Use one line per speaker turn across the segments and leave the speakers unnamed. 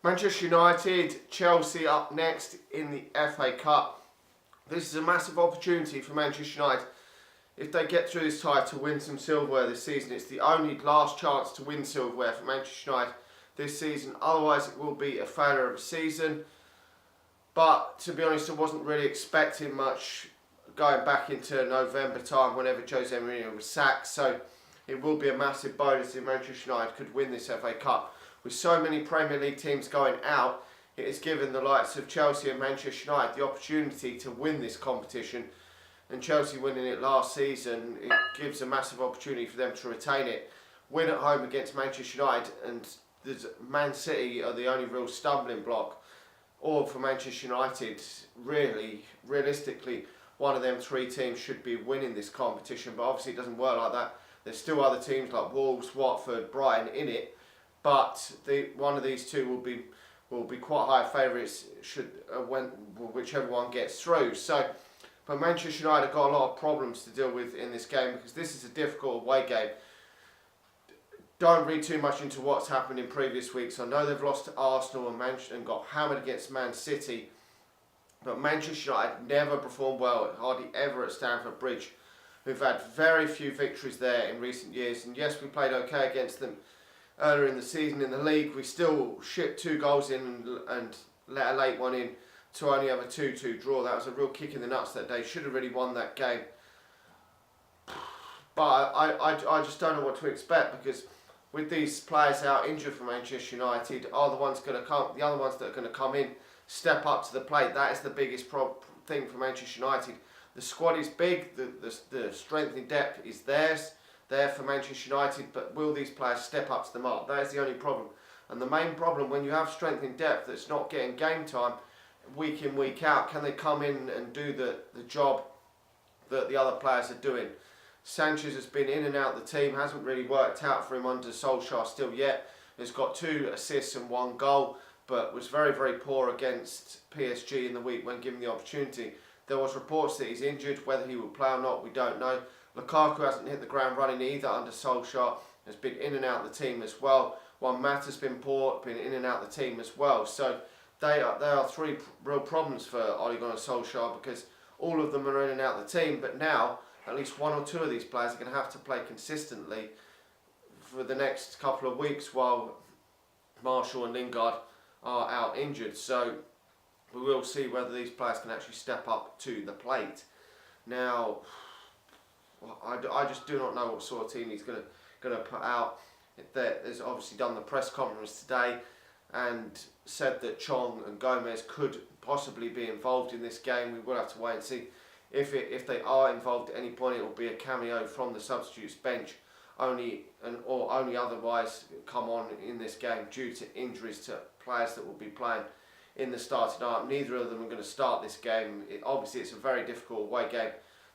Manchester United, Chelsea up next in the FA Cup. This is a massive opportunity for Manchester United. If they get through this tie to win some silverware this season, it's the only last chance to win silverware for Manchester United this season. Otherwise, it will be a failure of a season. But to be honest, I wasn't really expecting much going back into November time whenever Jose Mourinho was sacked. So it will be a massive bonus if Manchester United could win this FA Cup. With so many Premier League teams going out, it has given the likes of Chelsea and Manchester United the opportunity to win this competition. And Chelsea winning it last season, it gives a massive opportunity for them to retain it. Win at home against Manchester United, and Man City are the only real stumbling block. Or for Manchester United, realistically, one of them three teams should be winning this competition. But obviously it doesn't work like that. There's still other teams like Wolves, Watford, Brighton in it. But one of these two will be quite high favourites whichever one gets through. So, but Manchester United have got a lot of problems to deal with in this game because this is a difficult away game. Don't read too much into what's happened in previous weeks. I know they've lost to Arsenal and got hammered against Man City, but Manchester United never performed well, hardly ever at Stamford Bridge. We've had very few victories there in recent years, and yes, we played okay against them earlier in the season in the league. We still shipped 2 goals in and let a late one in to only have a 2-2 draw. That was a real kick in the nuts that day. Should have really won that game. But I just don't know what to expect because with these players out injured for Manchester United, are the ones going to come? The other ones that are going to come in, step up to the plate. That is the biggest thing for Manchester United. The squad is big. The strength and depth is there for Manchester United, but will these players step up to the mark? That is the only problem. And the main problem when you have strength in depth that's not getting game time week in, week out, can they come in and do the job that the other players are doing? Sanchez has been in and out of the team, hasn't really worked out for him under Solskjaer still yet. He's got 2 assists and 1 goal, but was very, very poor against PSG in the week when given the opportunity. There was reports that he's injured. Whether he will play or not, we don't know. Lukaku hasn't hit the ground running either under Solskjaer. Has been in and out of the team as well. Juan Mata has been poor, been in and out of the team as well. So they are 3 real problems for Ole Gunnar Solskjaer because all of them are in and out of the team. But now at least 1 or 2 of these players are going to have to play consistently for the next couple of weeks while Martial and Lingard are out injured. So we will see whether these players can actually step up to the plate. Now, I just do not know what sort of team he's going to put out. There's obviously done the press conference today and said that Chong and Gomez could possibly be involved in this game. We will have to wait and see. If they are involved at any point, it will be a cameo from the substitutes bench or only otherwise come on in this game due to injuries to players that will be playing in the starting lineup. Neither of them are going to start this game. Obviously, it's a very difficult away game.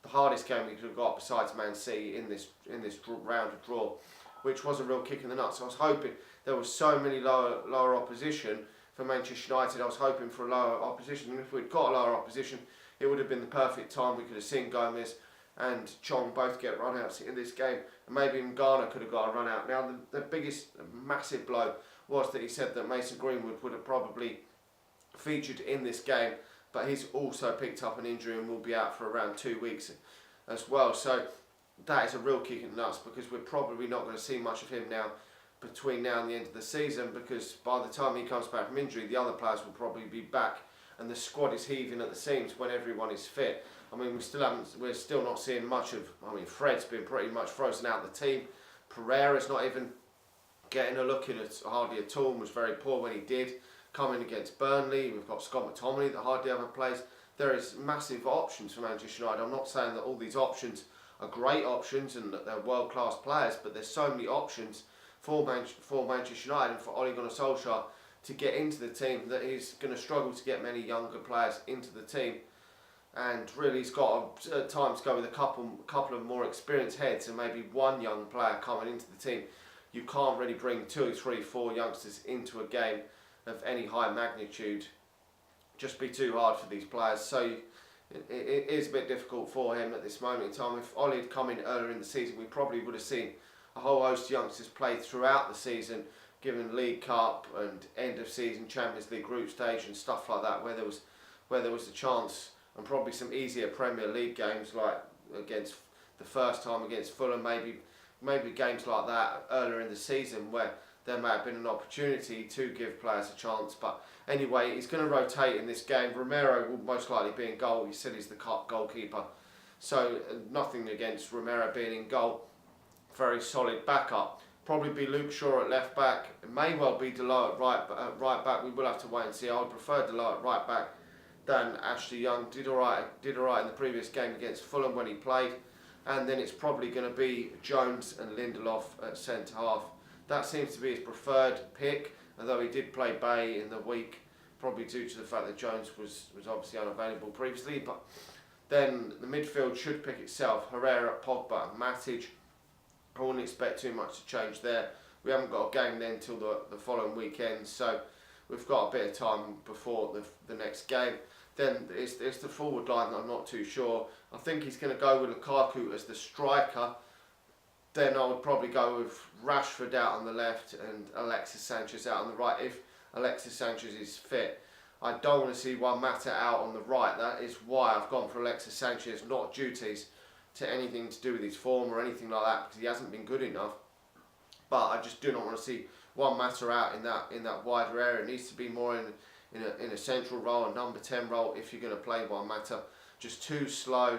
The hardest game we could have got besides Man City in this round of draw, which was a real kick in the nuts. I was hoping there was so many lower opposition for Manchester United. I was hoping for a lower opposition, and if we'd got a lower opposition, it would have been the perfect time. We could have seen Gomez and Chong both get run-outs in this game, and maybe even Garner could have got a run-out. Now, the biggest massive blow was that he said that Mason Greenwood would have probably featured in this game, but he's also picked up an injury and will be out for around 2 weeks as well. So that is a real kick in the nuts because we're probably not going to see much of him now between now and the end of the season, because by the time he comes back from injury, the other players will probably be back and the squad is heaving at the seams when everyone is fit. I mean, we're still not seeing much of. I mean, Fred's been pretty much frozen out of the team. Pereira's not even getting a look in it hardly at all. Was very poor when he did. Coming against Burnley, we've got Scott McTominay that hardly ever plays. There is massive options for Manchester United. I'm not saying that all these options are great options and that they're world-class players, but there's so many options for Manchester United and for Ole Gunnar Solskjaer to get into the team that he's going to struggle to get many younger players into the team. And really, he's got at times go with a couple of more experienced heads and maybe 1 young player coming into the team. You can't really bring 2, 3, 4 youngsters into a game of any high magnitude. Just be too hard for these players. So it is a bit difficult for him at this moment in time. If Ole had come in earlier in the season, we probably would have seen a whole host of youngsters play throughout the season, given League Cup and end of season Champions League group stage and stuff like that, where there was a chance, and probably some easier Premier League games like against the first time against Fulham, maybe games like that earlier in the season where there may have been an opportunity to give players a chance. But anyway, he's going to rotate in this game. Romero will most likely be in goal. He said he's the goalkeeper, so nothing against Romero being in goal. Very solid backup. Probably be Luke Shaw at left back. It may well be Delot at right back. We will have to wait and see. I would prefer Delot at right back than Ashley Young. Did all right in the previous game against Fulham when he played. And then it's probably going to be Jones and Lindelof at centre half. That seems to be his preferred pick, although he did play Bay in the week, probably due to the fact that Jones was obviously unavailable previously. But then the midfield should pick itself. Herrera, Pogba and Matic. I wouldn't expect too much to change there. We haven't got a game then until the following weekend, so we've got a bit of time before the next game. Then it's the forward line that I'm not too sure. I think he's going to go with Lukaku as the striker. Then I would probably go with Rashford out on the left and Alexis Sanchez out on the right if Alexis Sanchez is fit. I don't want to see Juan Mata out on the right. That is why I've gone for Alexis Sanchez, not duties to anything to do with his form or anything like that, because he hasn't been good enough. But I just do not want to see Juan Mata out in that wider area. It needs to be more in a central role, a number 10 role if you're going to play Juan Mata. Just too slow,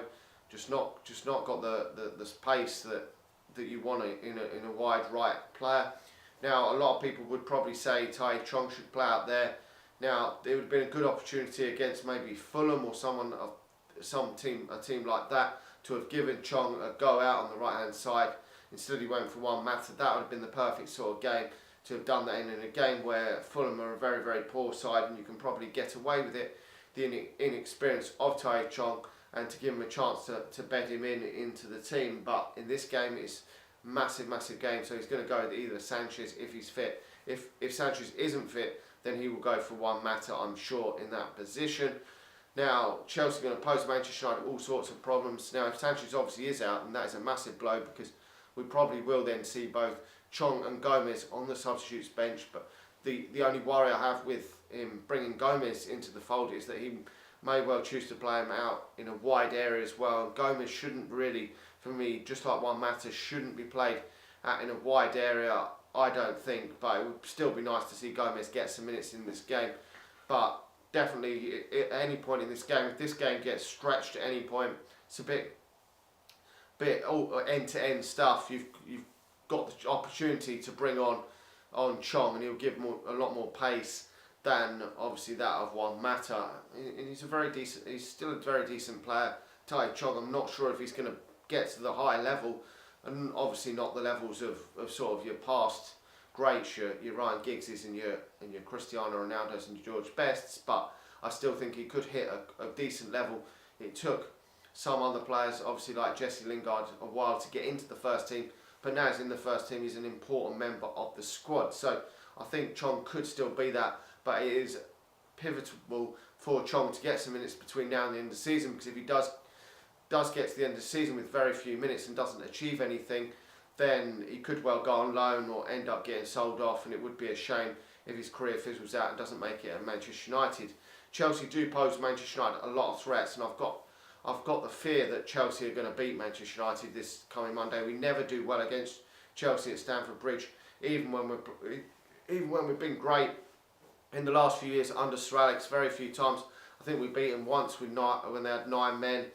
just not got the pace that you want in a wide right player. Now a lot of people would probably say Tai Chong should play out there. Now it would have been a good opportunity against maybe Fulham or a team like that to have given Chong a go out on the right hand side. Instead he went for Juan Mata. That would have been the perfect sort of game to have done that in a game where Fulham are a very, very poor side and you can probably get away with it, the inexperience of Tai Chong, and to give him a chance to bed him into the team. But in this game it's massive game, so he's going to go with either Sanchez if he's fit. If Sanchez isn't fit, then he will go for Juan Mata, I'm sure, in that position. Now Chelsea are going to pose Manchester United all sorts of problems. Now if Sanchez obviously is out, then that is a massive blow, because we probably will then see both Chong and Gomez on the substitutes bench. But the only worry I have with him bringing Gomez into the fold is that he may well choose to play him out in a wide area as well. Gomez shouldn't really, for me, just like Juan Mata, shouldn't be played out in a wide area, I don't think. But it would still be nice to see Gomez get some minutes in this game. But definitely at any point in this game, if this game gets stretched at any point, it's a bit end-to-end stuff. You've got the opportunity to bring on Chong, and he'll give a lot more pace than obviously that of Juan Mata. And he's still a very decent player. Tai Chong, I'm not sure if he's going to get to the high level, and obviously not the levels of sort of your past greats, your Ryan Giggses and your Cristiano Ronaldo's and your George Bests, but I still think he could hit a decent level. It took some other players, obviously like Jesse Lingard, a while to get into the first team, but now he's in the first team, he's an important member of the squad. So I think Chong could still be that, but it is pivotal for Chong to get some minutes between now and the end of the season, because if he does get to the end of the season with very few minutes and doesn't achieve anything, then he could well go on loan or end up getting sold off, and it would be a shame if his career fizzles out and doesn't make it at Manchester United. Chelsea do pose Manchester United a lot of threats, and I've got the fear that Chelsea are going to beat Manchester United this coming Monday. We never do well against Chelsea at Stamford Bridge, even when we've been great in the last few years under Sir Alex. Very few times. I think we beat them once when they had 9 men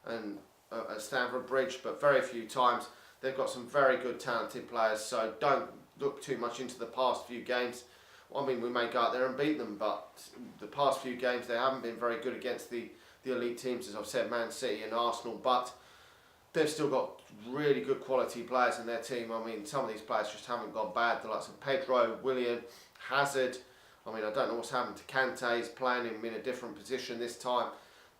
and at Stamford Bridge, but very few times. They've got some very good talented players, so don't look too much into the past few games. I mean, we may go out there and beat them, but the past few games they haven't been very good against the elite teams, as I've said, Man City and Arsenal, but they've still got really good quality players in their team. I mean, some of these players just haven't gone bad. The likes of Pedro, Willian, Hazard. I mean, I don't know what's happened to Kante. He's playing him in a different position this time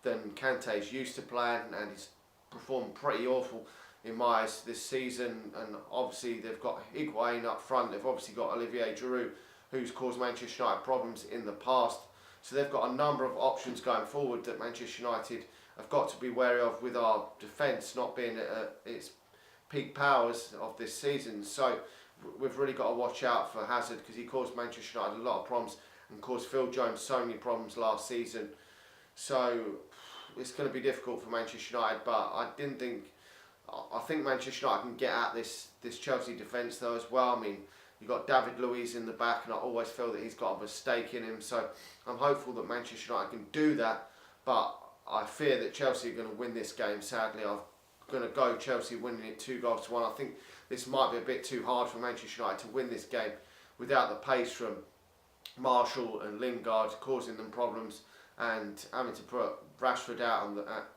than Kante's used to playing, and he's performed pretty awful in my eyes this season. And obviously they've got Higuain up front. They've obviously got Olivier Giroud, who's caused Manchester United problems in the past. So they've got a number of options going forward that Manchester United have got to be wary of, with our defence not being at its peak powers of this season. So we've really got to watch out for Hazard, because he caused Manchester United a lot of problems and caused Phil Jones so many problems last season. So it's going to be difficult for Manchester United, but I think Manchester United can get at this Chelsea defence though as well. I mean, you've got David Luiz in the back, and I always feel that he's got a mistake in him. So I'm hopeful that Manchester United can do that, but I fear that Chelsea are going to win this game, sadly. I'm going to go Chelsea winning it 2-1. I think this might be a bit too hard for Manchester United to win this game without the pace from Martial and Lingard causing them problems, and having to put Rashford out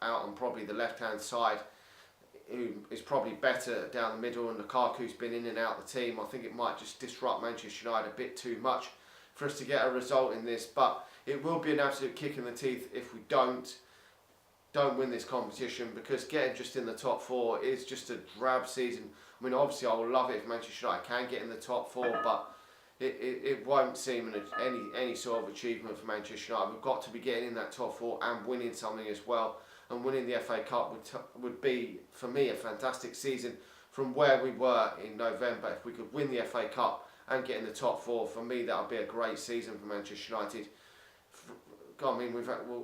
on probably the left-hand side, who is probably better down the middle, and Lukaku's been in and out the team. I think it might just disrupt Manchester United a bit too much for us to get a result in this, but it will be an absolute kick in the teeth if we don't win this competition, because getting just in the top 4 is just a drab season. I mean, obviously I will love it if Manchester United can get in the top 4, but it won't seem any sort of achievement for Manchester United. We've got to be getting in that top 4 and winning something as well. And winning the FA Cup would be, for me, a fantastic season from where we were in November. If we could win the FA Cup and get in the top 4, for me that would be a great season for Manchester United. I mean,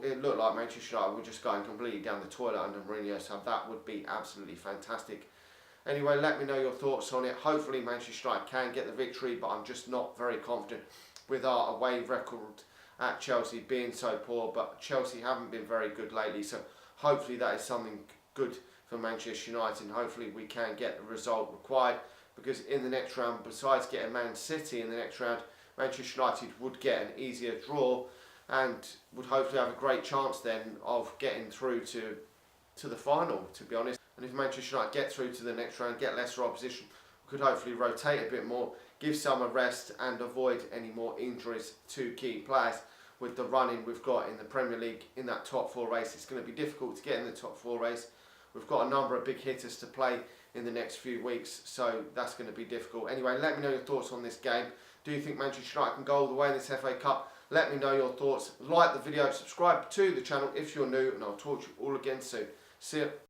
it looked like Manchester United were just going completely down the toilet under Mourinho, so that would be absolutely fantastic. Anyway, let me know your thoughts on it. Hopefully Manchester United can get the victory, but I'm just not very confident with our away record at Chelsea being so poor. But Chelsea haven't been very good lately, so hopefully that is something good for Manchester United, and hopefully we can get the result required, because in the next round, besides getting Man City in the next round, Manchester United would get an easier draw and would hopefully have a great chance then of getting through to the final, to be honest. And if Manchester United get through to the next round, get lesser opposition, we could hopefully rotate a bit more, give some a rest and avoid any more injuries to key players. With the running we've got in the Premier League in that top 4 race, it's going to be difficult to get in the top 4 race. We've got a number of big hitters to play in the next few weeks, so that's going to be difficult. Anyway, let me know your thoughts on this game. Do you think Manchester United can go all the way in this FA Cup? Let me know your thoughts. Like the video, subscribe to the channel if you're new, and I'll talk to you all again soon. See you.